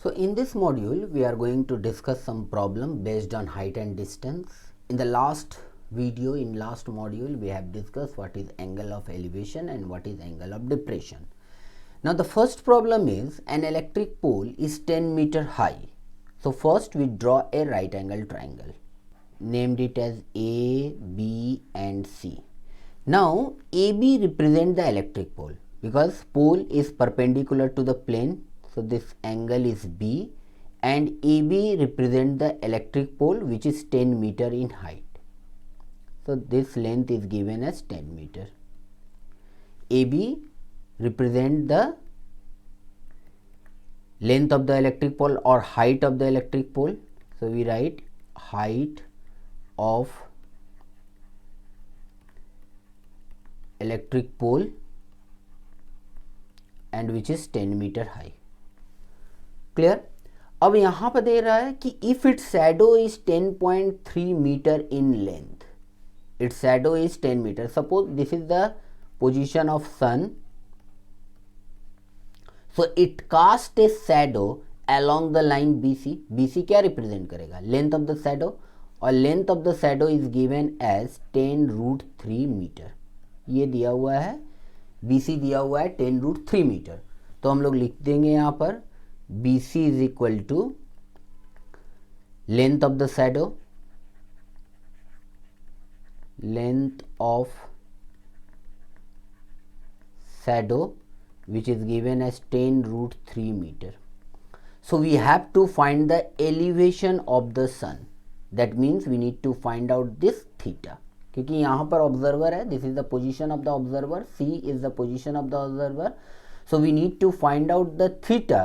So in this module we are going to discuss some problem based on height and distance. In the last video, in last module, we have discussed what is angle of elevation and what is angle of depression. Now the first problem is an electric pole is 10 meter high. So first we draw a right angle triangle, named it as A, B and C. Now AB represent the electric pole because pole is perpendicular to the plane. So this angle is B, and AB represent the electric pole which is 10 meter in height. So this length is given as 10 meter. AB represent the length of the electric pole or height of the electric pole. So we write height of electric pole and which is 10 meter high. Clear. अब यहाँ पर दे रहा है कि if its shadow is 10.3 meter इन length, its shadow is 10 meter. Suppose this is the position of sun, so it cast a shadow along the line BC। BC क्या represent करेगा? लेंथ ऑफ द शैडो, और length of the shadow is given as 10√3 meter. ये दिया हुआ है, BC दिया हुआ है 10√3 मीटर। तो हम लोग लिख देंगे यहाँ पर BC is equal to length of the shadow, which is given as 10√3 meter. So we have to find the elevation of the sun. That means we need to find out this theta. क्योंकि यहाँ पर observer है, this is the position of the observer, C is the position of the observer. So we need to find out the theta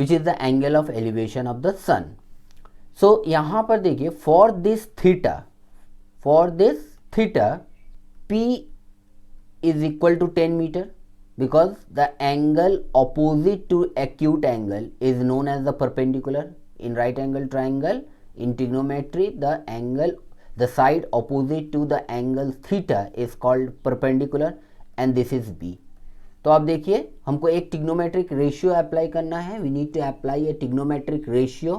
which is the angle of elevation of the sun. So यहाँ पर देखिए, for this theta P is equal to 10 meter because the angle opposite to acute angle is known as the perpendicular. In right angle triangle, in trigonometry, the side opposite to the angle theta is called perpendicular and this is B. तो आप देखिए, हमको एक trigonometric ratio apply करना है, we need to apply a trigonometric ratio.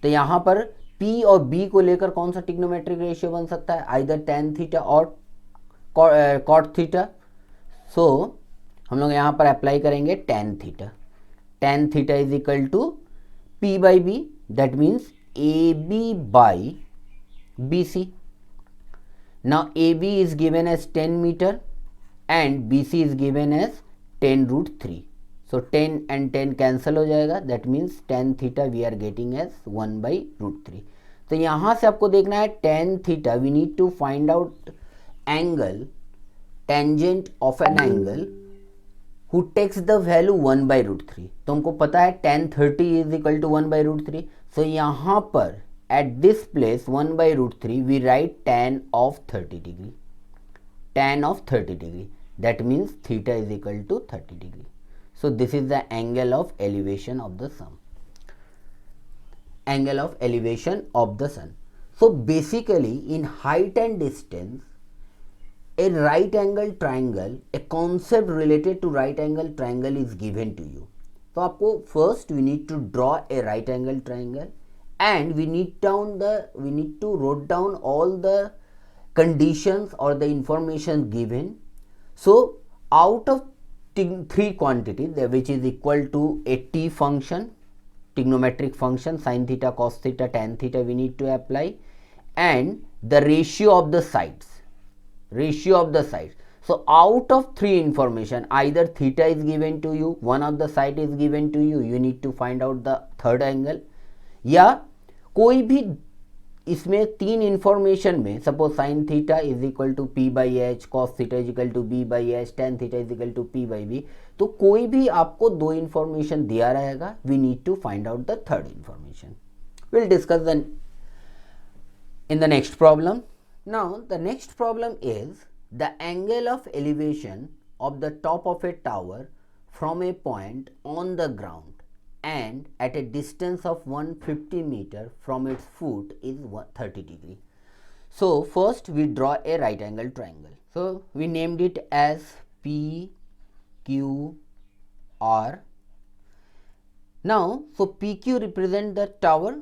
तो यहाँ पर P और B को लेकर कौन सा ट्रिग्नोमेट्रिक रेशियो बन सकता है? आइदर tan थीटा और cot थीटा. सो हम लोग यहाँ पर अप्लाई करेंगे tan theta. tan theta is equal to P by B, that means AB by BC. Now AB is given as 10 meter and BC is given as 10√3. So 10 and 10 cancel हो जाएगा, that means tan theta we are getting as 1/√3. तो यहाँ से आपको देखना है tan theta, we need to find out angle tangent of an angle who takes the value 1/√3. तो हमको पता है tan 30 is equal to 1/√3. So यहाँ पर at this place 1/√3 we write tan of 30 degree. Tan of 30 degree. That means theta is equal to 30 degree. So this is the angle of elevation of the sun. Angle of elevation of the sun. So basically in height and distance, a right angle triangle, a concept related to right angle triangle is given to you. तो आपको first we need to draw a right angle triangle and we need to write down all the conditions or the information given. So out of three quantities which is equal to a t function, trigonometric function, sin theta, cos theta, tan theta, we need to apply, and the ratio of the sides. So out of three information, either theta is given to you, one of the side is given to you, you need to find out the third angle, या कोई भी इसमें तीन information में, suppose sine theta is equal to P by H, cos theta is equal to B by H, tan theta is equal to P by B. तो कोई भी आपको दो इंफॉर्मेशन दिया रहेगा, we need to find out the third information. Will discuss in the next problem. Now the next problem is the angle of elevation of the top of a tower from a point on the ground and at a distance of 150 meter from its foot is 30 degree. So first we draw a right angle triangle. So we named it as PQR Now, so PQ represent the tower.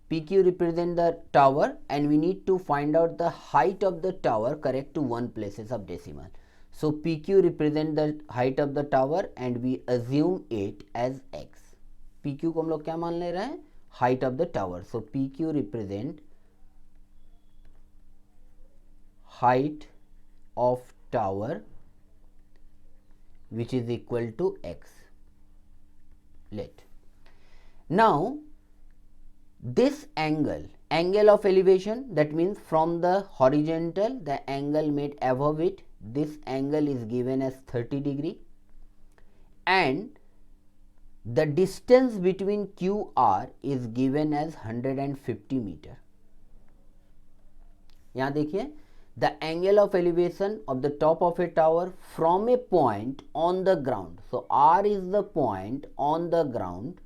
PQ represent the tower, and we need to find out the height of the tower correct to 1 places of decimal. So PQ represent the height of the tower and we assume it as x. PQ को हम लोग क्या मान ले रहे हैं? Height of the tower. So PQ represent height of tower which is equal to x. Let. Now this angle of elevation, that means from the horizontal, the angle made above it, this angle is given as 30 degree, and the distance between QR is given as 150 meter. यहाँ देखिए, the angle of elevation of the top of a tower from a point on the ground. So R is the point on the ground,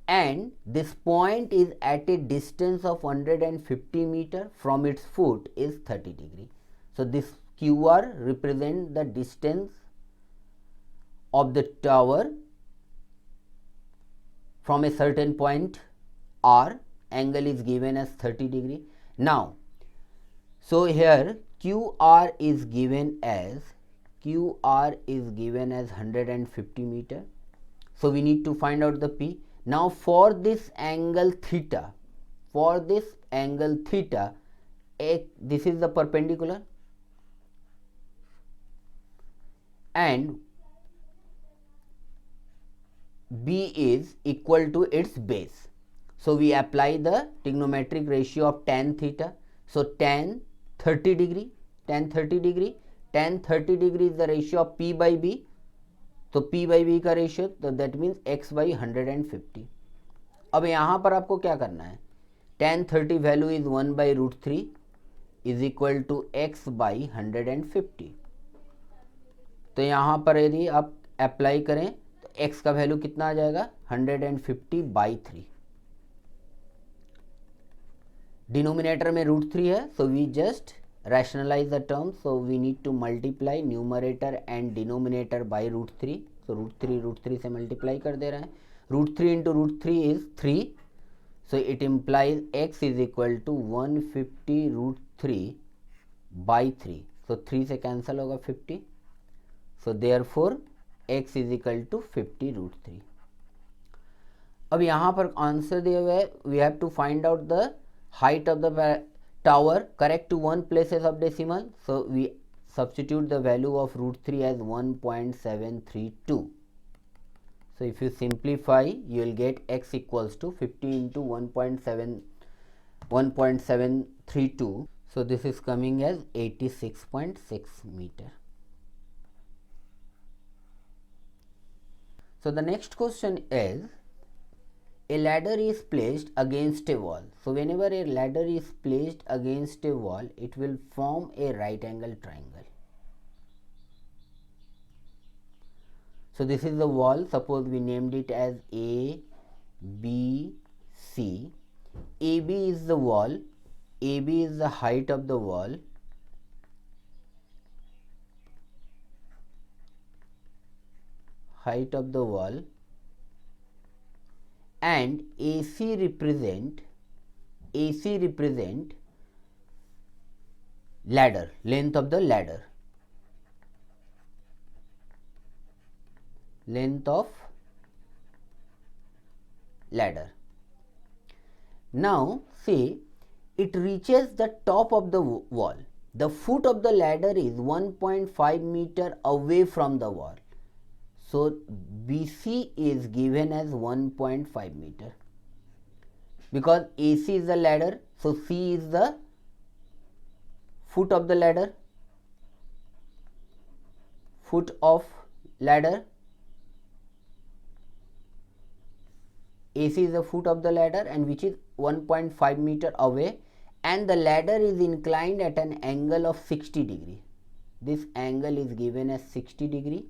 and this point is at a distance of 150 meter from its foot is 30 degree. So this QR represents the distance of the tower from a certain point R. Angle is given as 30 degree. Now, so here QR is given as 150 meter. So we need to find out the P. Now for this angle theta, this is the perpendicular, and B is equal to its base. So we apply the trigonometric ratio of tan theta. So tan 30 degree, tan 30 degree is the ratio of P by B. तो P by B का ratio, तो that means x by 150. अब यहाँ पर आपको क्या करना है? tan 30 value is 1/√3 is equal to x by 150. तो यहाँ पर यदि आप अप्लाई करें तो x का वैल्यू कितना आ जाएगा? 150/3. डिनोमिनेटर में √3 है, so we just rationalize the term. So we need to multiply numerator and denominator by √3. So √3 से multiply कर दे रहे हैं. √3 into √3 is 3. So it implies x is equal to 150√3/3. So 3 से cancel होगा 50. So therefore x is equal to 50√3. अब यहाँ पर answer दिया हुआ है. We have to find out the height of the tower correct to 1 places of decimal. So we substitute the value of √3 as 1.732. So if you simplify, you will get x equals to 50 into 1.732. So this is coming as 86.6 meter. So the next question is, a ladder is placed against a wall. So whenever a ladder is placed against a wall, it will form a right angle triangle. So this is the wall. Suppose we named it as A, B, C. AB is the wall. AB is the height of the wall. And AC represent ladder, length of the ladder. Now say it reaches the top of the wall. The foot of the ladder is 1.5 meter away from the wall. So BC is given as 1.5 meter. Because AC is the ladder, so C is the foot of the ladder. AC is the foot of the ladder, and which is 1.5 meter away, and the ladder is inclined at an angle of 60 degree. This angle is given as 60 degree.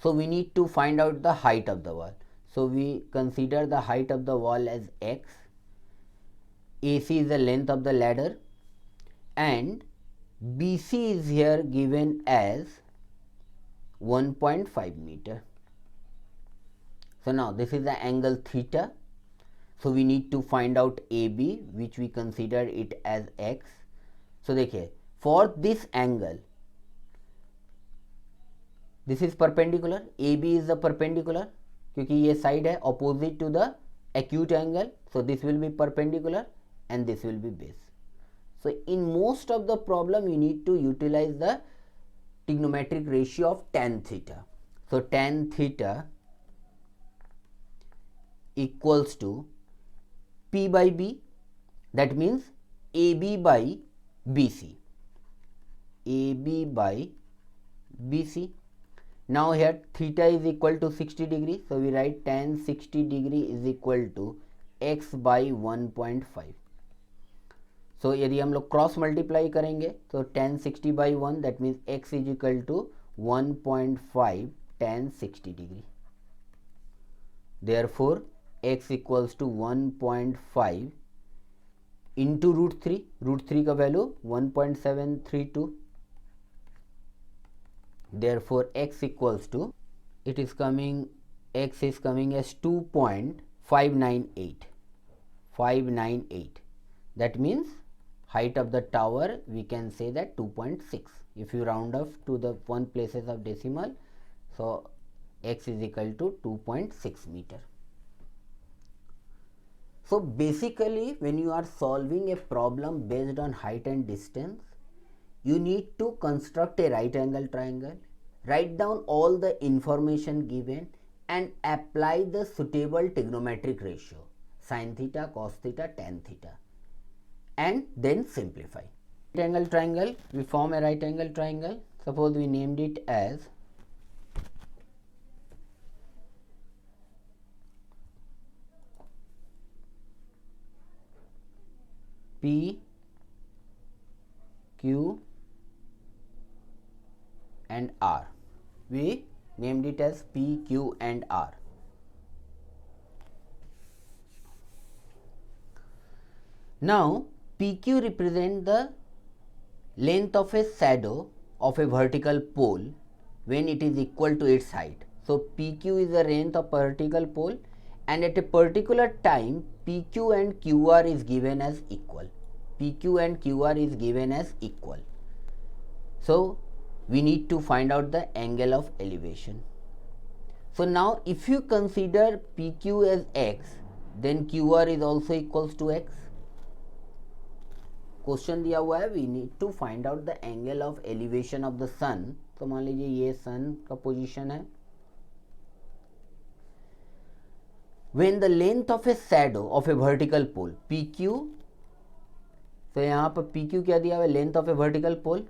So we need to find out the height of the wall. So we consider the height of the wall as x. AC is the length of the ladder, and BC is here given as 1.5 meter. So now this is the angle theta. So we need to find out AB, which we consider it as x. So देखिए, for this angle, this is perpendicular, AB is the perpendicular क्योंकि ये side है opposite to the acute angle, so this will be perpendicular and this will be base. So in most of the problem you need to utilize the trigonometric ratio of tan theta. So tan theta equals to P by B, that means AB by BC. AB by BC. Now here theta is equal to 60 degree, so we write tan 60 degree is equal to x by 1.5. So यदि हम लोग cross multiply करेंगे तो tan 60 by 1, that means x is equal to 1.5 tan 60 degree. Therefore x equals to 1.5 into root 3. Root 3 का value 1.732. Therefore x equals to, it is coming, x is coming as 2.598. 598. That means height of the tower we can say that 2.6. If you round off to the one places of decimal, so x is equal to 2.6 meter. So basically when you are solving a problem based on height and distance, you need to construct a right angle triangle, write down all the information given and apply the suitable trigonometric ratio, sin theta, cos theta, tan theta, and then simplify. Right angle triangle, we form a right angle triangle. Suppose we named it as P, Q and R. We named it as P, Q and R. Now PQ represent the length of a shadow of a vertical pole when it is equal to its height. So PQ is the length of vertical pole, and at a particular time PQ and QR is given as equal. PQ and QR is given as equal. So we need to find out the angle of elevation. So now if you consider PQ as x, then QR is also equals to x. Question दिया हुआ है, we need to find out the angle of elevation of the sun. तो मान लीजिए ये sun का position है. When the length of a shadow of a vertical pole PQ, तो यहां पर PQ क्या दिया हुआ है, length of a vertical pole,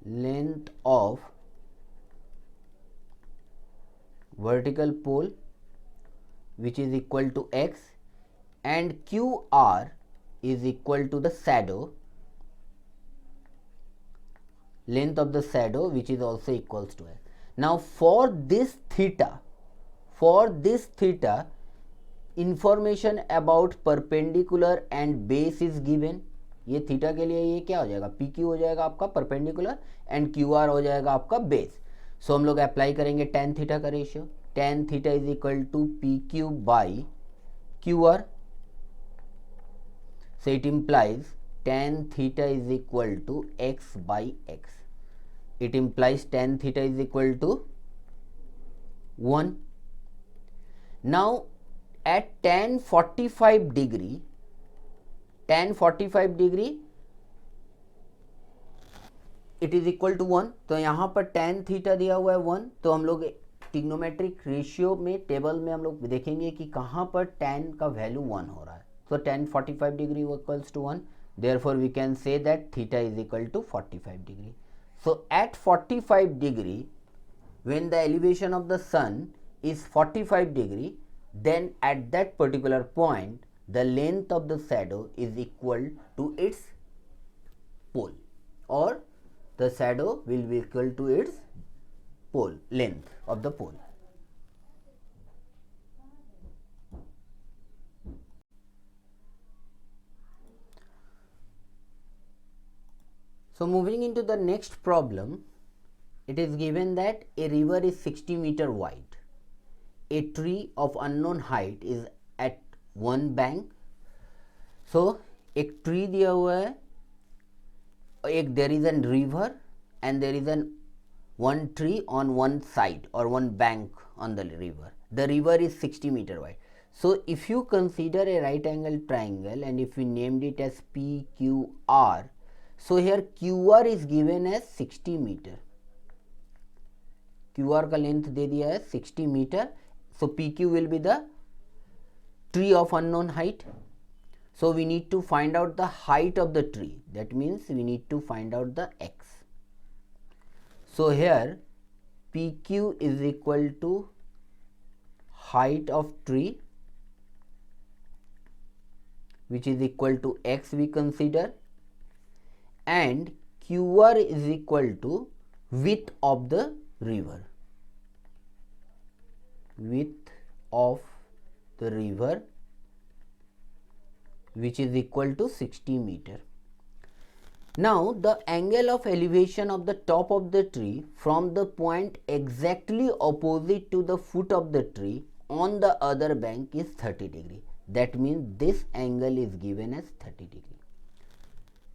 length of vertical pole which is equal to x, and QR is equal to the shadow, length of the shadow which is also equals to x. Now for this theta, information about perpendicular and base is given. ये theta के लिए ये क्या हो जाएगा, PQ हो जाएगा आपका परपेंडिकुलर एंड QR हो जाएगा आपका बेस. सो हम लोग अप्लाई करेंगे tan थीटा का ratio. tan theta is equal to PQ by QR. So it implies tan theta is equal to x by x. It implies tan theta is equal to 1. Now at tan 45 degree, it is equal to 1. तो यहाँ पर tan theta दिया हुआ है 1. तो हम लोग trigonometric ratio में टेबल में हम लोग देखेंगे कि कहाँ पर tan का वैल्यू 1 हो रहा है. So tan 45 degree equals to 1. Therefore we can say that theta is equal to 45 degree. So at 45 degree, when the elevation of the sun is 45 degree, then at that particular point the length of the shadow is equal to its pole, or the shadow will be equal to its pole, length of the pole. So moving into the next problem, it is given that a river is 60 meter wide a tree of unknown height is at one bank. So एक tree दिया हुआ है, एक there is a river and there is an one tree on one side or one bank on the river. The river is 60 meter wide. So if you consider a right angle triangle and if we named it as PQR, so here QR is given as 60 meter. QR का length दे दिया है 60 metre. So PQ will be the tree of unknown height. So we need to find out the height of the tree. That means we need to find out the x. So here PQ is equal to height of tree, which is equal to x we consider, and QR is equal to width of the river. Width of the river, which is equal to 60 meter. Now the angle of elevation of the top of the tree from the point exactly opposite to the foot of the tree on the other bank is 30 degree. That means this angle is given as 30 degree.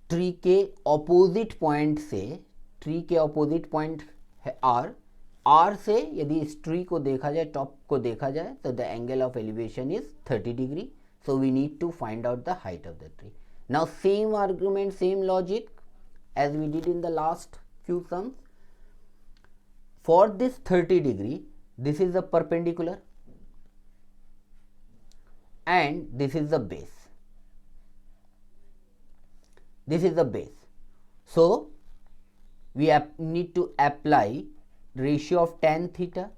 Tree के opposite point से, tree के opposite point है are से यदि इस tree को देखा जाए, टॉप को देखा जाए, तो the angle of elevation is 30 degree. So we need to find out the height of the tree. Now same argument, same logic as we did in the last few sums. For this 30 degree, this is the perpendicular and this is the base. This is the base. So we need to apply ratio of tan theta.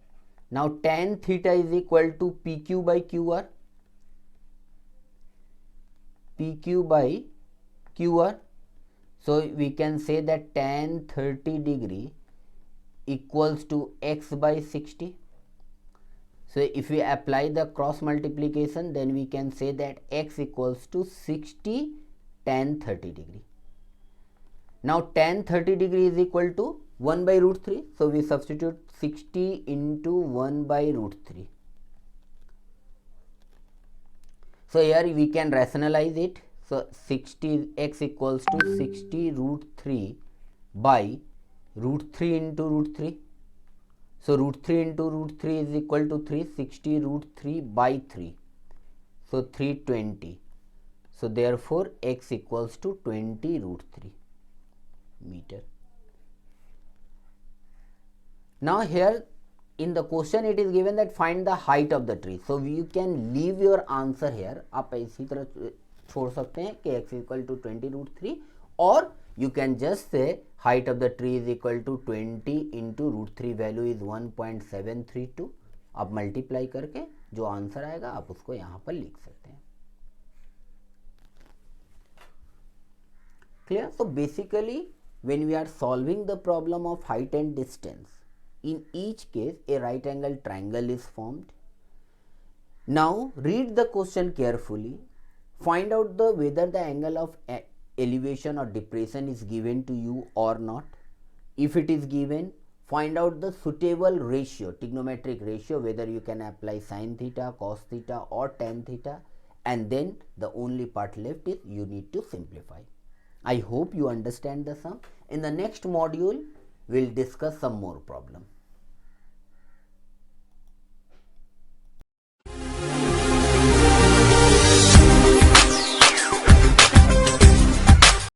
Now tan theta is equal to PQ by QR. PQ by QR. So we can say that tan 30 degree equals to x by 60. So if we apply the cross multiplication, then we can say that x equals to 60 tan 30 degree. Now tan 30 degree is equal to 1 by root 3. So we substitute 60 into 1 by root 3. So here we can rationalize it. So 60 x equals to 60 root 3 by root 3 into root 3. So root 3 into root 3 is equal to 3. 60 root 3 by 3. So 320. So therefore x equals to 20 root 3 meter. Now here in the question it is given that find the height of the tree. So you can leave your answer here. आप इसी तरह छोड़ सकते हैं कि x equal to 20 root 3, or you can just say height of the tree is equal to 20 into root 3 value is 1.732. आप multiply करके जो आंसर आएगा आप उसको यहाँ पर लिख सकते हैं. Clear? So basically when we are solving the problem of height and distance, in each case a right angle triangle is formed. Now read the question carefully. Find out whether the angle of elevation or depression is given to you or not. If it is given, find out the suitable ratio, trigonometric ratio, whether you can apply sin theta, cos theta or tan theta, and then the only part left is you need to simplify. I hope you understand the sum. In the next module, we'll discuss some more problem.